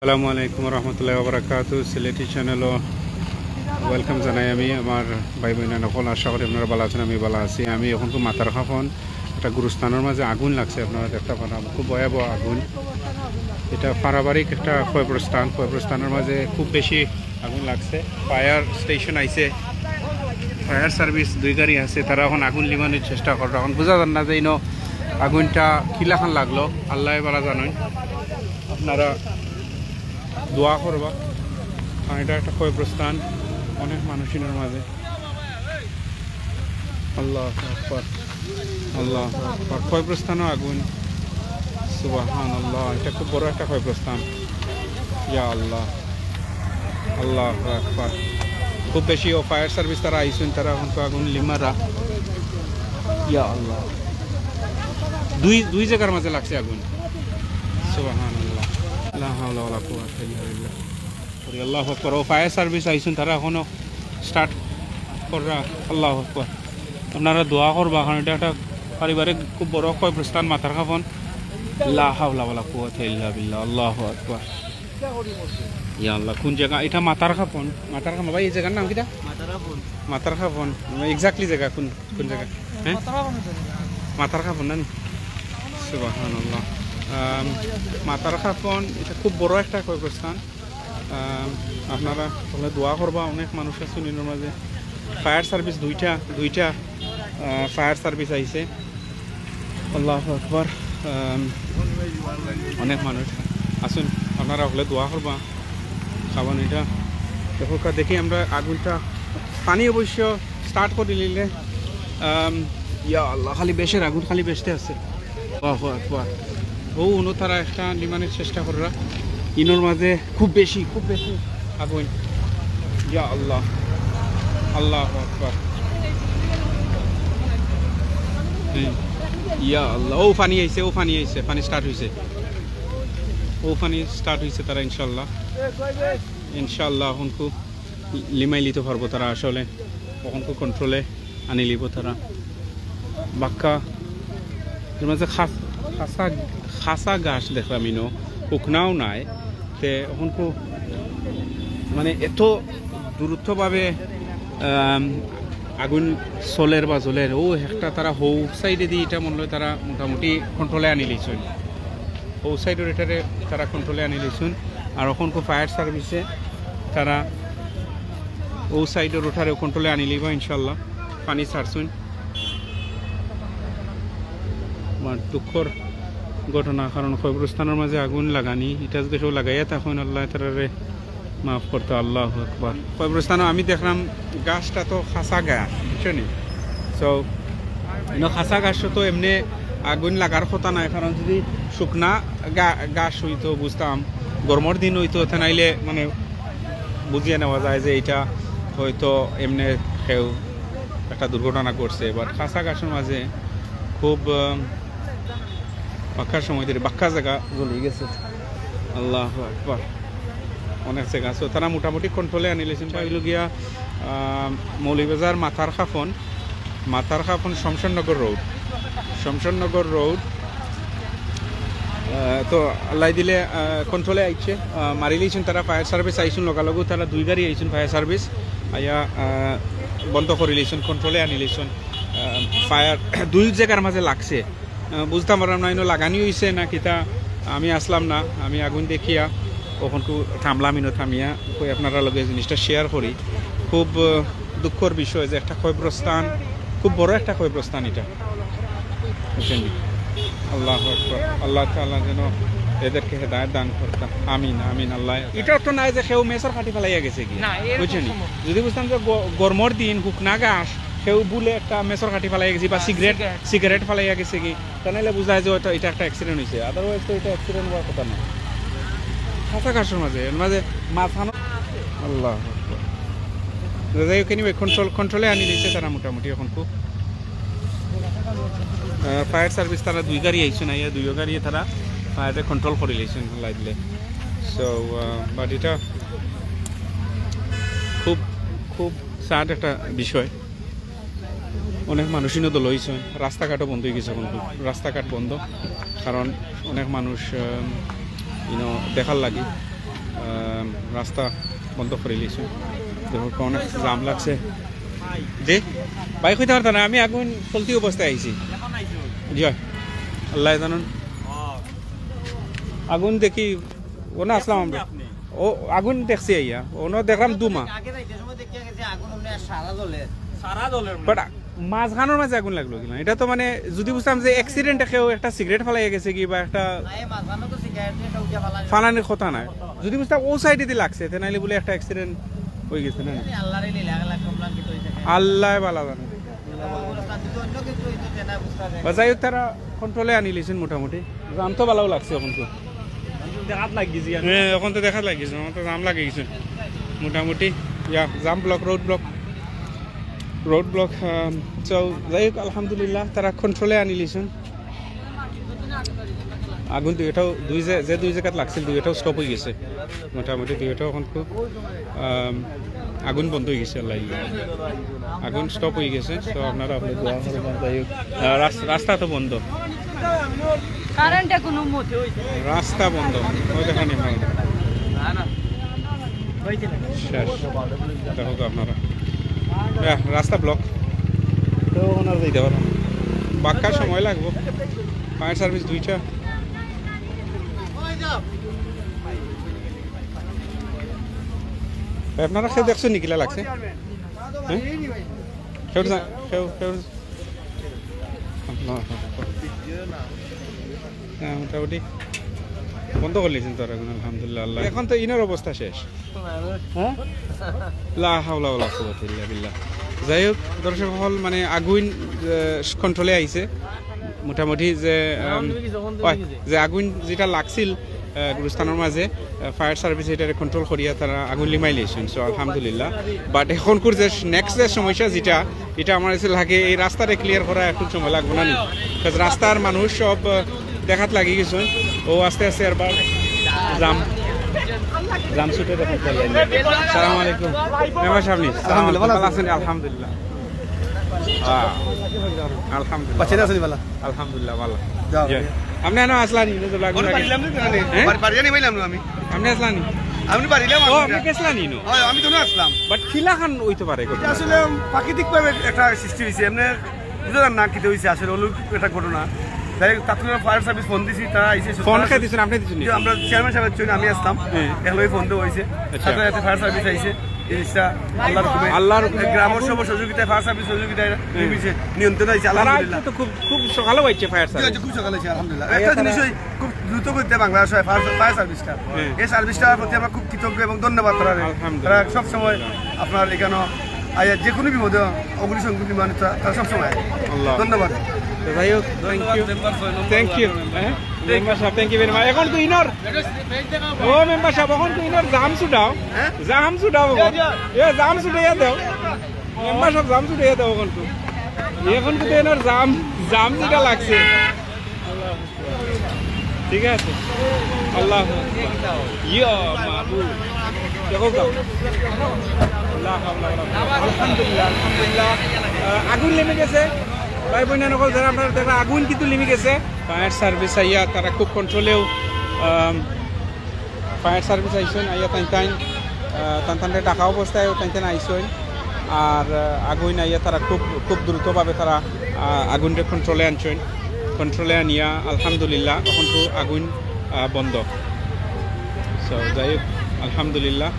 আসসালামু আলাইকুম রহমতুল্লাহি ওয়া বারাকাতুহু। সিলেটি চ্যানেল ওয়েলকাম জানাই আমি আমার ভাই বোন নকল। আশা করি আপনারা ভালো আছেন, আমি ভালো আছি। আমি এখন খুব মাথার খাফন একটা গুরুস্থানের মাঝে আগুন লাগছে, আপনারা দেখতে পান খুব ভয়াবহ আগুন। এটা পারিবারিক একটা ক্ষয়প্রস্থানের মাঝে খুব বেশি আগুন লাগছে। ফায়ার স্টেশন আইছে, ফায়ার সার্ভিস 2 গাড়ি আছে, তারা এখন আগুন লিমানোর চেষ্টা করে। এখন বোঝা যান না যে আগুনটা কিলাখান লাগলো, আল্লাহ ভালো জানেন। আপনারা দোয়া করবা, কারণ এটা একটা ক্ষয়প্রস্থান অনেক মানুষের মাঝে। আল্লাহ আকবার, আল্লাহ আকবার। ক্ষয়প্রস্থানও আগুন, সুবহানাল্লাহ। এটা খুব বড় একটা ক্ষয়প্রস্থান। ইয়া আল্লাহ, আল্লাহ আকবার। খুব বেশি ও ফায়ার সার্ভিস তারা আইসুন, তারা এখন তো আগুন লিমারা। ইয়া আল্লাহ, দুই জায়গার মাঝে লাগছে আগুন, সুবহানাল্লাহ। লা হাওলা ওয়ালা কুওয়াতা ইল্লা বিল্লাহ। আল্লাহু আকবার। ও ফায়ার সার্ভিস আইসুন, তারা এখনো স্টার্ট করা। আল্লাহু আকবার। আপনারা দোয়া করবা, কারণ এটা একটা পারিবারিক খুব বড় ক্ষয়প্রস্থান, মাথার খাফন। লা হাওলা ওয়ালা কুওয়াতা ইল্লা বিল্লাহ। আল্লাহু আকবার। ইয়া আল্লাহ, কোন জায়গা এটা? মাথার খাফন। মাথার খাফন ভাই, এই জায়গার নাম কিটা? মাথার খাফন। এক্স্যাক্টলি জায়গা কোন জায়গা? হ্যাঁ, মাথার খাফন না? সুবহানাল্লাহ। মাথার খাফন এটা খুব বড় একটা ক্ষয়প্রস্থান। আপনারা তাহলে দোয়া করবা, অনেক মানুষ আছে নির মাঝে। ফায়ার সার্ভিস দুইটা ফায়ার সার্ভিস আইছে। আল্লাহু আকবার। অনেক মানুষ আসুন, আপনারা হলে দোয়া করবা, খাবান এটা দেখি আমরা আগুনটা। পানি অবশ্য স্টার্ট করে নিলে ইয়া আল্লাহ, খালি বেশের আগুন, খালি বেশতে আছে। আল্লাহু আকবার। তারা একটা লিমানের চেষ্টা করা, ইনোর মাঝে খুব বেশি আগুন। ইয়া আল্লাহ, আল্লাহু আকবার। ইয়া আল্লাহ। পানি আইছে, পানি স্টার্ট হয়েছে। তারা ইনশাল্লাহ এখন খুব লিমাই লিতে পারবো তারা, আসলে কখন খুব কন্ট্রোলে আনি লিব তারা। বাক্কা এর মাঝে খাসা গাছ দেখলাম, শুকনাও নাই। তে এখন খুব মানে এত দূরত্বভাবে আগুন চলের বা জ্বলের। একটা তারা হৌ সাইডে দিয়ে এটা মনে হয় তারা মোটামুটি কন্ট্রোলে আনি লিছুন। হৌ সাইডের এটারে তারা কন্ট্রোলে আনি লিছুন। আর এখন খুব ফায়ার সার্ভিসে তারা ও সাইডের ওঠারে কন্ট্রোলে আনি লিব ইনশাল্লাহ। পানি ছাড়ছুন। দুঃখর ঘটনা, কারণ ক্ষয়প্রস্থানের মাঝে আগুন লাগানি, এটা কেউ লাগাইয়া তখন আল্লাহ তারারে মাফ করতো। আল্লাহু আকবার। ক্ষয়প্রস্থানও আমি দেখলাম গাছটা তো খাসা গাছ, বুঝছো নি? সো খাসা গাছ তো এমনি আগুন লাগার কথা নাই, কারণ যদি শুকনা গাছ হইতো বুঝতাম, গরমের দিন হইতো, নাইলে মানে বুঝিয়ে নেওয়া যায় যে এটা হয়তো এমনি কেউ একটা দুর্ঘটনা করছে। এবার খাসা গাছের মাঝে খুব বাক্কার সময় ধরে বাক্কা জায়গা জ্বলে গেছে। আল্লাহু আকবার। অনেক জায়গা আছে, তারা মোটামুটি কন্ট্রোলে আনিলেছেন। হইল গিয়া মৌলিবাজার মাথার খাফন শমশাননগর রোড। তো আল্লাহ দিলে কন্ট্রোলে আইছে, মারি লিয়েছেন তারা। ফায়ার সার্ভিস আইসুন লগালগু, তারা 2 গাড়ি আইসুন ফায়ার সার্ভিস আইয়া বন্ধ করে লিয়েছেন, কন্ট্রোলে আনি লিয়েছেন। ফায়ার 2 জায়গার মাঝে লাগছে, বুঝতাম পারলাম না লাগানি হয়েছে না কিতা। আমি আসলাম না, আমি আগুন দেখিয়া কখন থামলাম, থামিয়া আপনারা লগে জিনিসটা শেয়ার করি। খুব দুঃখর বিষয় যে একটা ক্ষয়প্রস্থান, খুব বড় একটা ক্ষয়প্রস্থান এটা, বুঝছেন? আল্লাহু আকবার। আল্লাহ তাআলা যেন এদেরকে হেদায়েত দান করতাম। আমিন আমিন। আল্লাহ এটা তো নাই যে কেউ মেসর কাটি ফেলাইয়া গেছে কি, বুঝছেন? যদি বুঝতাম যে গরমের দিন শুকনা গাছ কেউ বলে একটা মেসর কাটি ফেলাই গেছে বা সিগারেট ফেলাইয়া গেছে কি, তাহলে বোঝায় যে এটা একটা অ্যাক্সিডেন্ট হয়েছে। আদারওয়াইজ তো এটা অ্যাক্সিডেন্ট হওয়ার কথা না। খাসা গাছের মাঝে মাথা। আল্লাহ যাই হোক, এনিওয়ে কন্ট্রোলে আনি দিয়েছে তারা মোটামুটি। এখন খুব ফায়ার সার্ভিস তারা 2 গাড়ি আইসুন, আইয়া 2 গাড়ি তারা ফায়ারে কন্ট্রোল করে লিয়েছেন আল্লাহ দিলে। সো বাট এটা খুব স্যাড একটা বিষয়। অনেক মানুষই তো লইছে, রাস্তাঘাটও বন্ধ হয়ে গেছে। কিন্তু রাস্তাঘাট বন্ধ, কারণ অনেক মানুষ দেখার লাগে রাস্তা বন্ধ করে লিয়েছে দেখো অনেক জাম লাগছে যে বাইক হইতে পারতো না আমি আগুন চলতি অবস্থায় আইছি জি আল্লাহ জানুন আগুন দেখি ও না আসলাম আমরা ও আগুন দেখছি আইয়া ওনো দেখলাম দুমা বাট মাঝখানোর মাঝে আগুন লাগলো কিনা এটা তো মানে যদি বুঝতাম যে অ্যাক্সিডেন্টে কেউ একটা সিগারেট ফালাই গেছে কি বা একটা ফালানির কথা নাই যদি বুঝতাম ও সাইডে দিয়ে লাগছে নাইলে বলে একটা অ্যাক্সিডেন্ট হয়ে গেছে না আল্লাহ বালা জানে যাই হোক তারা কন্ট্রোলে আনি লিছেন মোটামুটি জাম তো ভালো লাগছে এখন তো দেখাত লাগিয়েছি হ্যাঁ এখন তো দেখাত লাগিয়েছে আমার তো জাম লাগে গেছে মোটামুটি জাম ব্লক রোড ব্লক চল যাই হোক আলহামদুলিল্লাহ তারা কন্ট্রোলে আনি লিছেন আগুন দুইটাও দুই জায়গাত লাগছিল দুইটাও স্টপ হয়ে গেছে মোটামুটি দুইটাও এখন খুব আগুন বন্ধ হয়ে গেছে আল্লাহ আগুন স্টপ হয়ে গেছে তো আপনারা আপনি দোয়া করবেন যাই হোক রাস্তা তো বন্ধ রাস্তা বন্ধ ওই দেখেন দেখো তো আপনারা রাস্তা ব্লক তো ওনারা দিতে পারবেন বাক্কার সময় লাগবো ফায়ার সার্ভিস দুইটা আপনারা কেউ দেখছেন নিকিলা লাগছে মোটামুটি বন্ধ করে নিয়েছেন তো এখন আলহামদুলিল্লাহ আল্লাহ এখন তো ইনার অবস্থা শেষ যাই হোক দর্শক হল মানে আগুন কন্ট্রোলে আইছে মোটামুটি যে আগুন যেটা লাগছিল গুরুস্থানের মাঝে ফায়ার সার্ভিস এটারে কন্ট্রোল করিয়া তারা আগুন লিমাই লিয়েছেন সো আলহামদুলিল্লাহ বাট এখনকার যে নেক্সট যে সমস্যা যেটা এটা আমার কাছে লাগে এই রাস্তাটা ক্লিয়ার করা এখন সময় লাগবে না রাস্তার মানুষ সব দেখাত লাগি গেছেন ও আস্তে আস্তে আরবার জাম ছুটে দেখেন সালাম আলাইকুম মেম্বার সাহেব আলহামদুলিল্লাহ আলহামদুলিল্লাহ ভালো আপনি এনে আসলানি আপনি আসলানি আমি পারিলাম আপনি কেসলানি আমি তো আসলাম বাট খিলা খান হইতে পারে আসলে প্রাকৃতিকভাবে একটা সৃষ্টি হয়েছে এমনি বুঝলাম না কিতে হয়েছে আসলে অলৌক একটা ঘটনা তাৎক্ষণিক ফায়ার সার্ভিস ফোন দিছি তারা আইছে ফোন খাই দিছেন আপনি দিছেন আমরা চেয়ারম্যান সাহেবের জন্য আমি আসলাম এগুলোই ফোন দেওয়া হয়েছে সাথে ফায়ার সার্ভিস আইছে জিনিসটা আল্লাহর গ্রামের সব সহযোগিতায় ফায়ার সার্ভিস সহযোগিতায় নিয়ন্ত্রণ হয়েছে আলহামদুলিল্লাহ তো খুব সকালে হয়েছে ফায়ার সার্ভিস খুব সকালে হয়েছে আলহামদুলিল্লাহ একটা জিনিসই খুব দ্রুত করতে বাংলাদেশ হয় ফায়ার সার্ভিসটা এই সার্ভিসটার প্রতি আমরা খুব কৃতজ্ঞ এবং ধন্যবাদ তারা সবসময় আপনার এখানে যে কোনো বিপদে অগ্নিসংযোগ তারা সবসময় ধন্যবাদ যাই হোক থ্যাংক ইউ মেম্বার সাহেব থ্যাংক ইউ ভেরি মাচ এখন তো ইনর ও মেম্বার সাহেব এখন তো ইনর জাম ছুটাও জাম ছুটাইয়া দাও মেম্বার সাহেব জাম ছুটাইয়া দাও এখন তো ইনর জাম যেটা লাগছে ঠিক আছে আল্লাহ ইয়া মাবুদ দেখো আলহামদুলিল্লাহ আগুন লেমে গেছে ভাই বোন নকল যারা আপনারা দেখেন আগুন কিন্তু লিমি গেছে ফায়ার সার্ভিস আইয়া তারা খুব কন্ট্রোলেও ফায়ার সার্ভিস আইসেন আইয়া টানটানটা টাকা অবস্থায় টানটান আইসেন আর আগুন আইয়া তারা খুব দ্রুতভাবে তারা আগুনটা কন্ট্রোলে আনছেন কন্ট্রোলে আনিয়া আলহামদুলিল্লাহ এখন তো আগুন বন্ধ সো যাই হোক আলহামদুলিল্লাহ